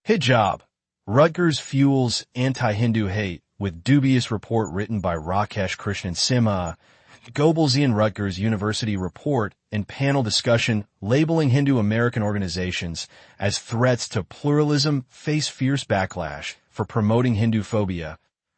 Hijab. Rutgers fuels anti-Hindu hate with dubious report written by Rakesh Krishnan Simha. Goebbelsian Rutgers University report and panel discussion labeling Hindu American organizations as threats to pluralism face fierce backlash for promoting Hinduphobia,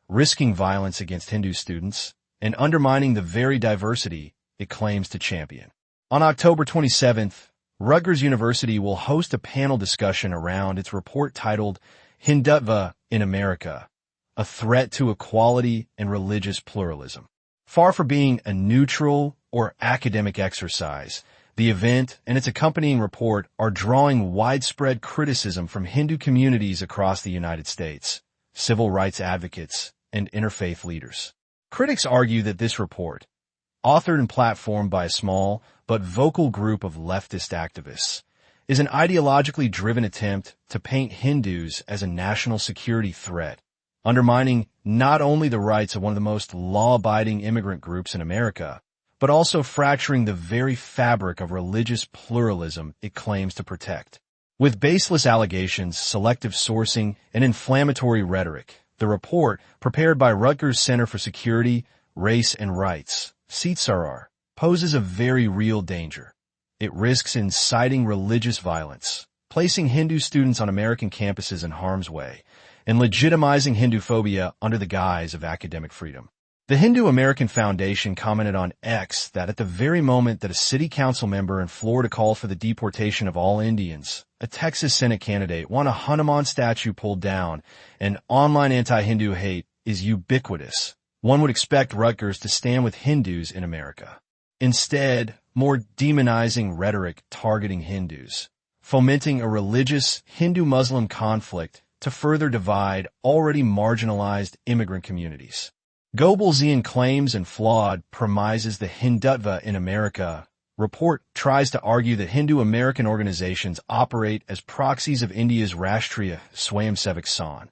risking violence against Hindu students, and undermining the very diversity it claims to champion. On October 27th, Rutgers University will host a panel discussion around its report titled Hindutva in America, a threat to equality and religious pluralism. Far from being a neutral or academic exercise, the event and its accompanying report are drawing widespread criticism from Hindu communities across the United States, civil rights advocates, and interfaith leaders. Critics argue that this report, authored and platformed by a small but vocal group of leftist activists, is an ideologically driven attempt to paint Hindus as a national security threat, undermining not only the rights of one of the most law-abiding immigrant groups in America, but also fracturing the very fabric of religious pluralism it claims to protect. With baseless allegations, selective sourcing, and inflammatory rhetoric, the report, prepared by Rutgers Center for Security, Race, and Rights, Sahar, poses a very real danger. It risks inciting religious violence, placing Hindu students on American campuses in harm's way, and legitimizing Hinduphobia under the guise of academic freedom. The Hindu American Foundation commented on X that at the very moment that a city council member in Florida called for the deportation of all Indians, a Texas Senate candidate wanted a Hanuman statue pulled down, and online anti-Hindu hate is ubiquitous, one would expect Rutgers to stand with Hindus in America. Instead, more demonizing rhetoric targeting Hindus, fomenting a religious Hindu-Muslim conflict to further divide already marginalized immigrant communities. Goebbelsian claims and flawed premises the Hindutva in America report tries to argue that Hindu American organizations operate as proxies of India's Rashtriya Swayamsevak Sangh,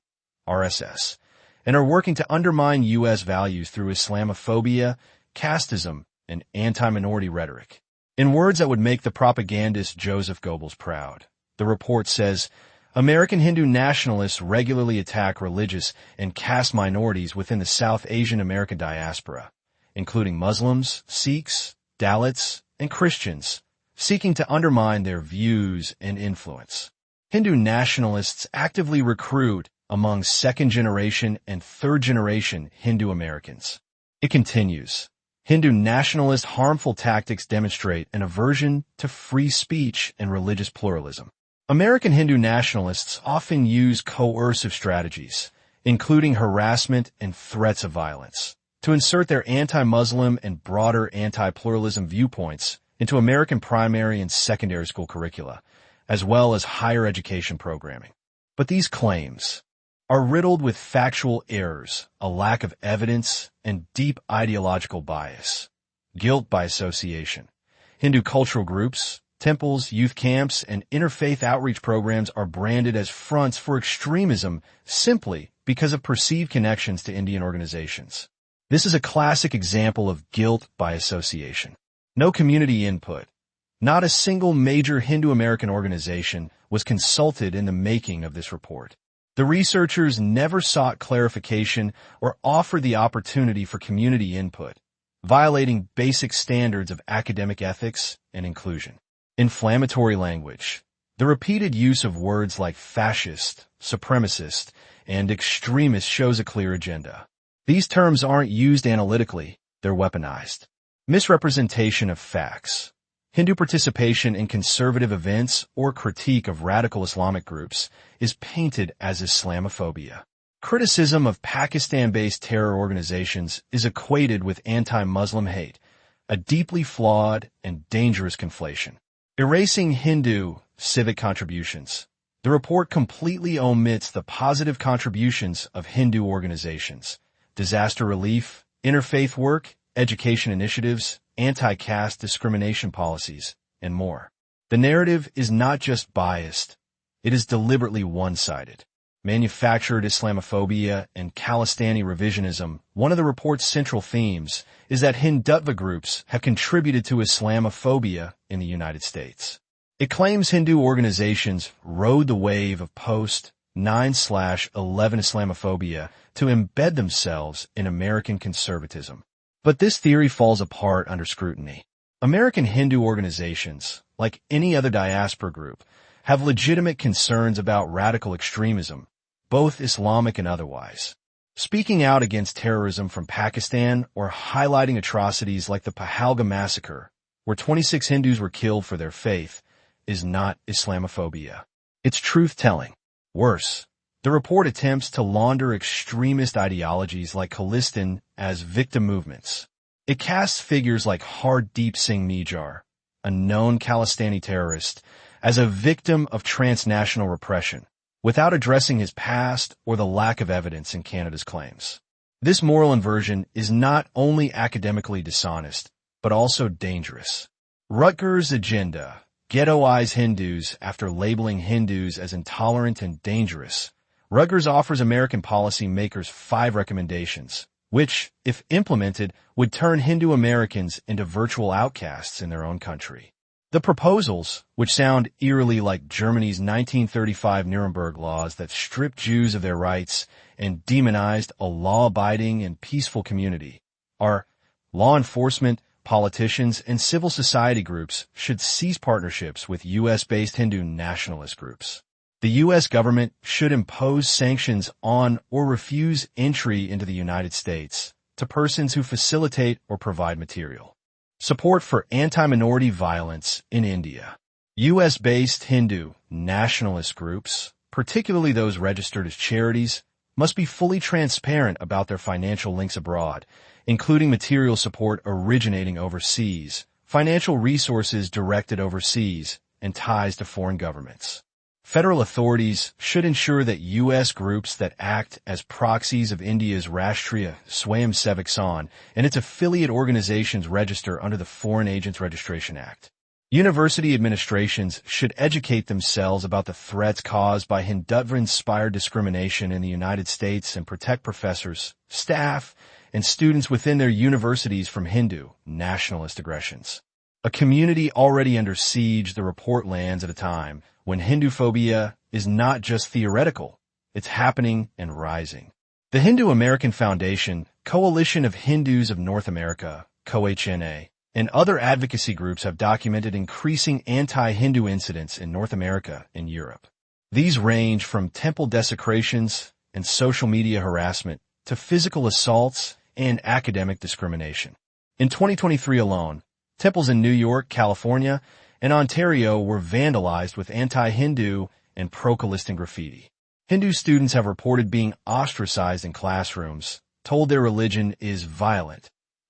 RSS, and are working to undermine U.S. values through Islamophobia, casteism, and anti-minority rhetoric. In words that would make the propagandist Joseph Goebbels proud, the report says, American Hindu nationalists regularly attack religious and caste minorities within the South Asian American diaspora, including Muslims, Sikhs, Dalits, and Christians, seeking to undermine their views and influence. Hindu nationalists actively recruit among second-generation and third-generation Hindu Americans. It continues, Hindu nationalist harmful tactics demonstrate an aversion to free speech and religious pluralism. American Hindu nationalists often use coercive strategies, including harassment and threats of violence, to insert their anti-Muslim and broader anti-pluralism viewpoints into American primary and secondary school curricula, as well as higher education programming. But these claims are riddled with factual errors, a lack of evidence, and deep ideological bias. Guilt by association. Hindu cultural groups, temples, youth camps, and interfaith outreach programs are branded as fronts for extremism simply because of perceived connections to Indian organizations. This is a classic example of guilt by association. No community input. Not a single major Hindu American organization was consulted in the making of this report. The researchers never sought clarification or offered the opportunity for community input, violating basic standards of academic ethics and inclusion. Inflammatory language. The repeated use of words like fascist, supremacist, and extremist shows a clear agenda. These terms aren't used analytically, they're weaponized. Misrepresentation of facts. Hindu participation in conservative events or critique of radical Islamic groups is painted as Islamophobia. Criticism of Pakistan-based terror organizations is equated with anti-Muslim hate, a deeply flawed and dangerous conflation. Erasing Hindu civic contributions. The report completely omits the positive contributions of Hindu organizations, disaster relief, interfaith work, education initiatives, anti-caste discrimination policies, and more. The narrative is not just biased, it is deliberately one-sided. Manufactured Islamophobia and Khalistani revisionism, one of the report's central themes is that Hindutva groups have contributed to Islamophobia in the United States. It claims Hindu organizations rode the wave of post 9/11 Islamophobia to embed themselves in American conservatism. But this theory falls apart under scrutiny. American Hindu organizations, like any other diaspora group, have legitimate concerns about radical extremism, both Islamic and otherwise. Speaking out against terrorism from Pakistan or highlighting atrocities like the Pahalgam massacre, where 26 Hindus were killed for their faith, is not Islamophobia. It's truth-telling. Worse, the report attempts to launder extremist ideologies like Khalistan as victim movements. It casts figures like Hardeep Singh Nijjar, a known Khalistani terrorist, as a victim of transnational repression, without addressing his past or the lack of evidence in Canada's claims. This moral inversion is not only academically dishonest, but also dangerous. Rutgers' agenda ghettoize Hindus after labeling Hindus as intolerant and dangerous. Rutgers offers American policymakers 5 recommendations, which, if implemented, would turn Hindu Americans into virtual outcasts in their own country. The proposals, which sound eerily like Germany's 1935 Nuremberg laws that stripped Jews of their rights and demonized a law-abiding and peaceful community, are law enforcement, politicians, and civil society groups should cease partnerships with U.S.-based Hindu nationalist groups. The U.S. government should impose sanctions on or refuse entry into the United States to persons who facilitate or provide material. Support for anti-minority violence in India. U.S.-based Hindu nationalist groups, particularly those registered as charities, must be fully transparent about their financial links abroad, including material support originating overseas, financial resources directed overseas, and ties to foreign governments. Federal authorities should ensure that U.S. groups that act as proxies of India's Rashtriya Swayamsevak Sangh and its affiliate organizations register under the Foreign Agents Registration Act. University administrations should educate themselves about the threats caused by Hindutva-inspired discrimination in the United States and protect professors, staff, and students within their universities from Hindu nationalist aggressions. A community already under siege, the report lands at a time when Hinduphobia is not just theoretical, it's happening and rising. The Hindu American Foundation, Coalition of Hindus of North America, COHNA, and other advocacy groups have documented increasing anti-Hindu incidents in North America and Europe. These range from temple desecrations and social media harassment to physical assaults and academic discrimination. In 2023 alone, temples in New York, California, and Ontario were vandalized with anti-Hindu and pro-Khalistan graffiti. Hindu students have reported being ostracized in classrooms, told their religion is violent,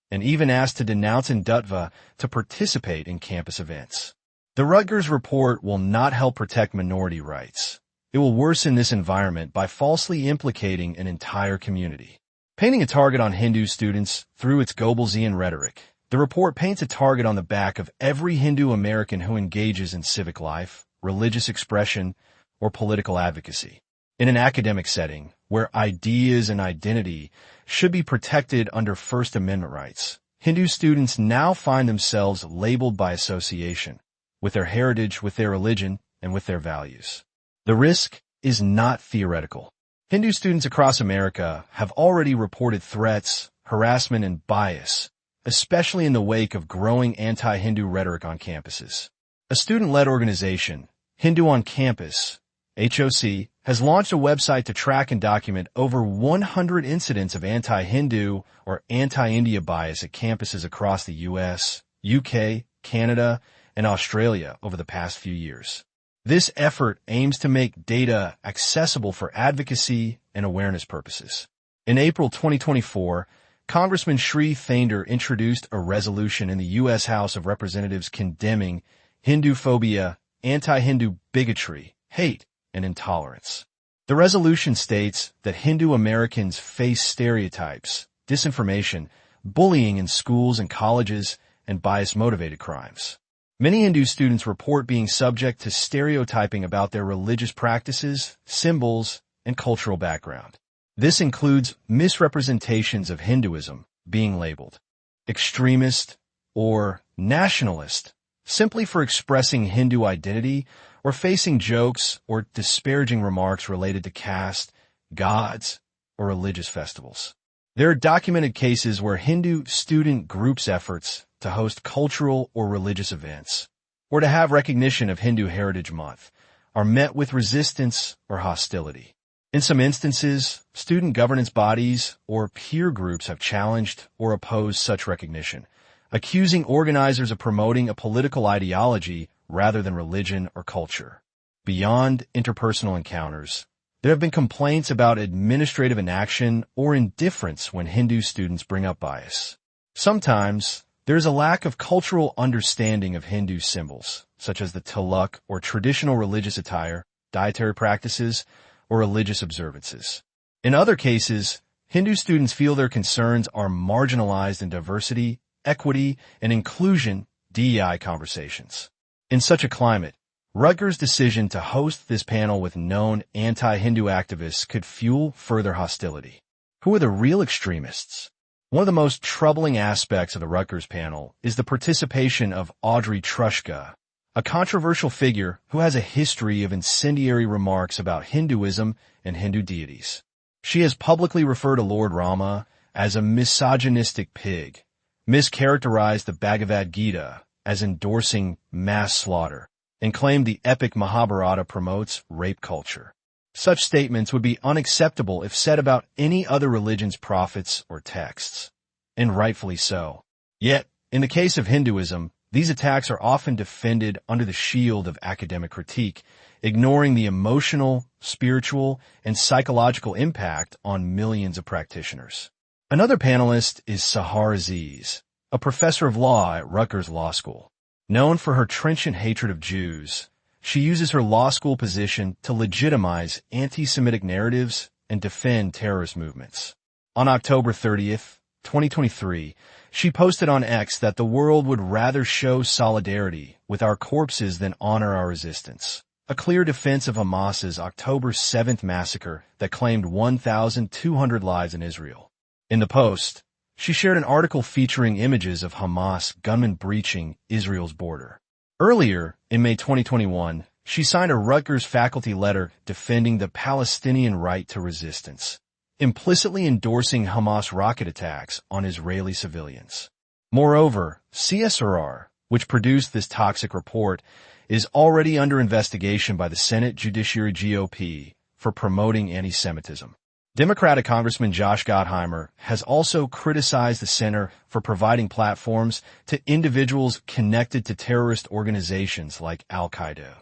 and even asked to denounce Hindutva to participate in campus events. The Rutgers report will not help protect minority rights. It will worsen this environment by falsely implicating an entire community. Painting a target on Hindu students through its Goebbelsian rhetoric, the report paints a target on the back of every Hindu American who engages in civic life, religious expression, or political advocacy. In an academic setting, where ideas and identity should be protected under First Amendment rights, Hindu students now find themselves labeled by association, with their heritage, with their religion, and with their values. The risk is not theoretical. Hindu students across America have already reported threats, harassment, and bias, especially in the wake of growing anti-Hindu rhetoric on campuses. A student-led organization, Hindu on Campus, HOC, has launched a website to track and document over 100 incidents of anti-Hindu or anti-India bias at campuses across the U.S., UK, Canada, and Australia over the past few years. This effort aims to make data accessible for advocacy and awareness purposes. In April 2024, Congressman Shri Thander introduced a resolution in the U.S. House of Representatives condemning Hinduphobia, anti-Hindu bigotry, hate, and intolerance. The resolution states that Hindu Americans face stereotypes, disinformation, bullying in schools and colleges, and bias-motivated crimes. Many Hindu students report being subject to stereotyping about their religious practices, symbols, and cultural background. This includes misrepresentations of Hinduism being labeled extremist or nationalist simply for expressing Hindu identity or facing jokes or disparaging remarks related to caste, gods, or religious festivals. There are documented cases where Hindu student groups' efforts to host cultural or religious events, or to have recognition of Hindu Heritage Month, are met with resistance or hostility. In some instances, student governance bodies or peer groups have challenged or opposed such recognition, accusing organizers of promoting a political ideology rather than religion or culture. Beyond interpersonal encounters, there have been complaints about administrative inaction or indifference when Hindu students bring up bias. Sometimes, there is a lack of cultural understanding of Hindu symbols, such as the tilak or traditional religious attire, dietary practices, or religious observances. In other cases, Hindu students feel their concerns are marginalized in diversity, equity, and inclusion (DEI) conversations. In such a climate, Rutgers' decision to host this panel with known anti-Hindu activists could fuel further hostility. Who are the real extremists? One of the most troubling aspects of the Rutgers panel is the participation of Audrey Truschke, a controversial figure who has a history of incendiary remarks about Hinduism and Hindu deities. She has publicly referred to Lord Rama as a misogynistic pig, mischaracterized the Bhagavad Gita as endorsing mass slaughter, and claimed the epic Mahabharata promotes rape culture. Such statements would be unacceptable if said about any other religion's prophets or texts, and rightfully so. Yet, in the case of Hinduism, these attacks are often defended under the shield of academic critique, ignoring the emotional, spiritual, and psychological impact on millions of practitioners. Another panelist is Sahar Aziz, a professor of law at Rutgers Law School. Known for her trenchant hatred of Jews, she uses her law school position to legitimize anti-Semitic narratives and defend terrorist movements. On October 30th, 2023, she posted on X that the world would rather show solidarity with our corpses than honor our resistance, a clear defense of Hamas's October 7th massacre that claimed 1,200 lives in Israel. In the post, she shared an article featuring images of Hamas gunmen breaching Israel's border. Earlier, in May 2021, she signed a Rutgers faculty letter defending the Palestinian right to resistance, implicitly endorsing Hamas rocket attacks on Israeli civilians. Moreover, CSRR, which produced this toxic report, is already under investigation by the Senate Judiciary GOP for promoting anti-Semitism. Democratic Congressman Josh Gottheimer has also criticized the center for providing platforms to individuals connected to terrorist organizations like Al-Qaeda.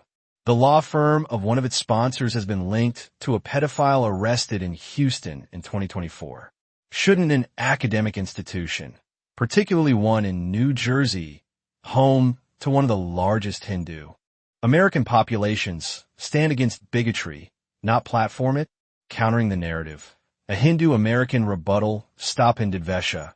The law firm of one of its sponsors has been linked to a pedophile arrested in Houston in 2024. Shouldn't an academic institution, particularly one in New Jersey, home to one of the largest Hindu American populations, stand against bigotry, not platform it? Countering the narrative, a Hindu-American rebuttal, Stop Hindudvesha,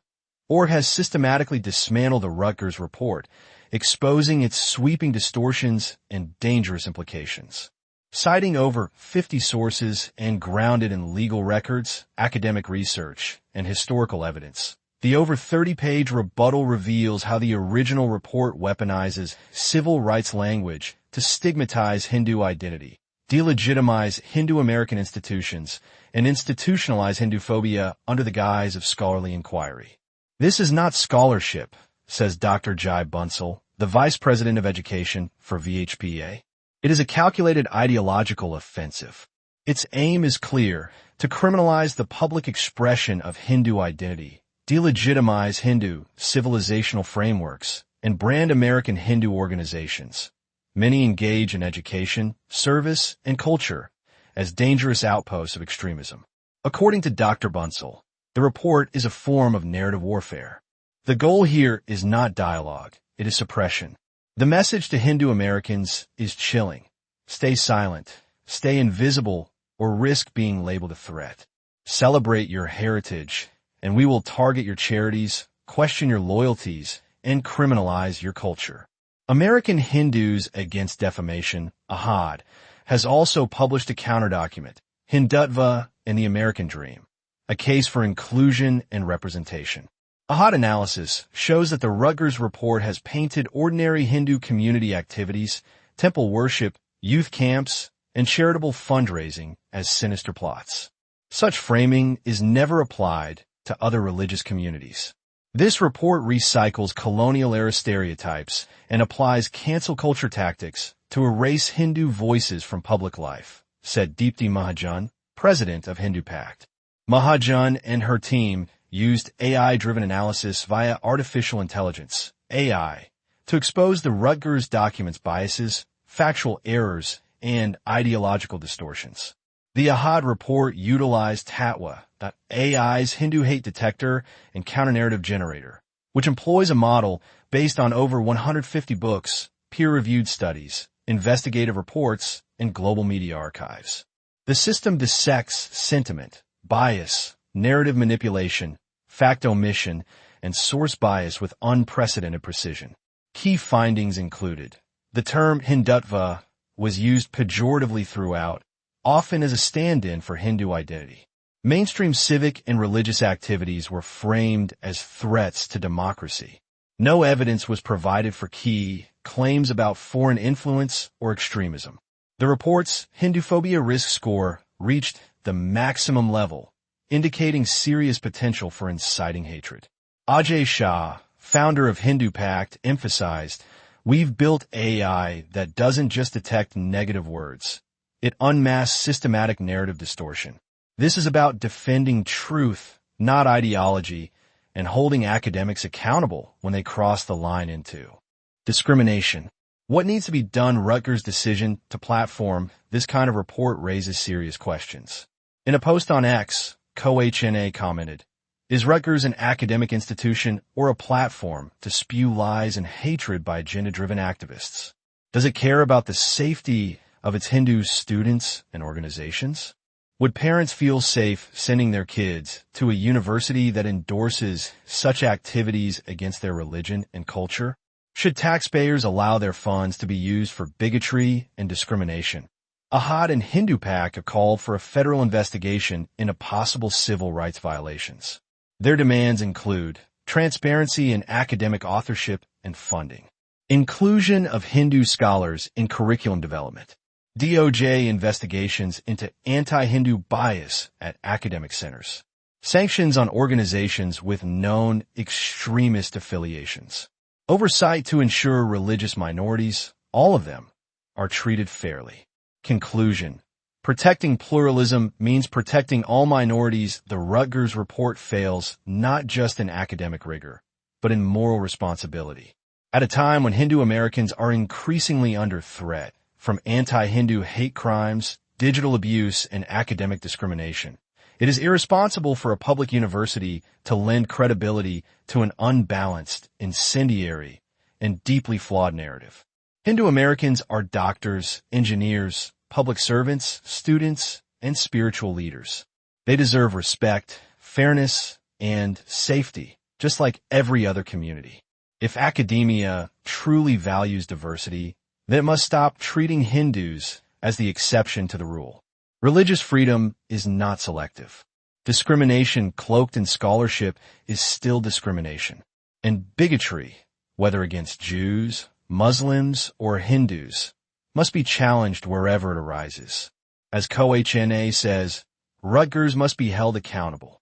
or has systematically dismantled the Rutgers report, exposing its sweeping distortions and dangerous implications. Citing over 50 sources and grounded in legal records, academic research, and historical evidence, the over 30-page rebuttal reveals how the original report weaponizes civil rights language to stigmatize Hindu identity, delegitimize Hindu-American institutions, and institutionalize Hinduphobia under the guise of scholarly inquiry. This is not scholarship, says Dr. Jai Bansal, the Vice President of Education for VHPA. It is a calculated ideological offensive. Its aim is clear: to criminalize the public expression of Hindu identity, delegitimize Hindu civilizational frameworks, and brand American Hindu organizations. Many engage in education, service, and culture as dangerous outposts of extremism. According to Dr. Bansal, the report is a form of narrative warfare. The goal here is not dialogue, it is suppression. The message to Hindu Americans is chilling. Stay silent, stay invisible, or risk being labeled a threat. Celebrate your heritage, and we will target your charities, question your loyalties, and criminalize your culture. American Hindus Against Defamation, AHAD, has also published a counterdocument, Hindutva and the American Dream, a case for inclusion and representation. AHAD analysis shows that the Rutgers report has painted ordinary Hindu community activities, temple worship, youth camps, and charitable fundraising as sinister plots. Such framing is never applied to other religious communities. This report recycles colonial-era stereotypes and applies cancel culture tactics to erase Hindu voices from public life, said Deepti Mahajan, president of Hindu Pact. Mahajan and her team used AI-driven analysis via artificial intelligence, AI, to expose the Rutgers documents' biases, factual errors, and ideological distortions. The Ahad report utilized Tatwa, AI's Hindu hate detector and counter-narrative generator, which employs a model based on over 150 books, peer-reviewed studies, investigative reports, and global media archives. The system dissects sentiment, bias, narrative manipulation, fact omission, and source bias with unprecedented precision. Key findings included: the term Hindutva was used pejoratively throughout, often as a stand-in for Hindu identity. Mainstream civic and religious activities were framed as threats to democracy. No evidence was provided for key claims about foreign influence or extremism. The report's Hinduphobia risk score reached the maximum level, indicating serious potential for inciting hatred. Ajay Shah, founder of Hindu Pact, emphasized, "We've built AI that doesn't just detect negative words. It unmasks systematic narrative distortion. This is about defending truth, not ideology, and holding academics accountable when they cross the line into discrimination." What needs to be done? Rutgers' decision to platform this kind of report raises serious questions. In a post on X, CoHNA commented, "Is Rutgers an academic institution or a platform to spew lies and hatred by agenda-driven activists? Does it care about the safety of its Hindu students and organizations? Would parents feel safe sending their kids to a university that endorses such activities against their religion and culture? Should taxpayers allow their funds to be used for bigotry and discrimination?" Ahad and Hindu Pact have called for a federal investigation into possible civil rights violations. Their demands include transparency in academic authorship and funding, inclusion of Hindu scholars in curriculum development, DOJ investigations into anti-Hindu bias at academic centers, sanctions on organizations with known extremist affiliations, oversight to ensure religious minorities, all of them, are treated fairly. Conclusion: protecting pluralism means protecting all minorities. The Rutgers report fails not just in academic rigor, but in moral responsibility. At a time when Hindu Americans are increasingly under threat from anti-Hindu hate crimes, digital abuse, and academic discrimination, it is irresponsible for a public university to lend credibility to an unbalanced, incendiary, and deeply flawed narrative. Hindu Americans are doctors, engineers, public servants, students, and spiritual leaders. They deserve respect, fairness, and safety, just like every other community. If academia truly values diversity, then it must stop treating Hindus as the exception to the rule. Religious freedom is not selective. Discrimination cloaked in scholarship is still discrimination. And bigotry, whether against Jews, Muslims, or Hindus, must be challenged wherever it arises. As CoHNA says, Rutgers must be held accountable.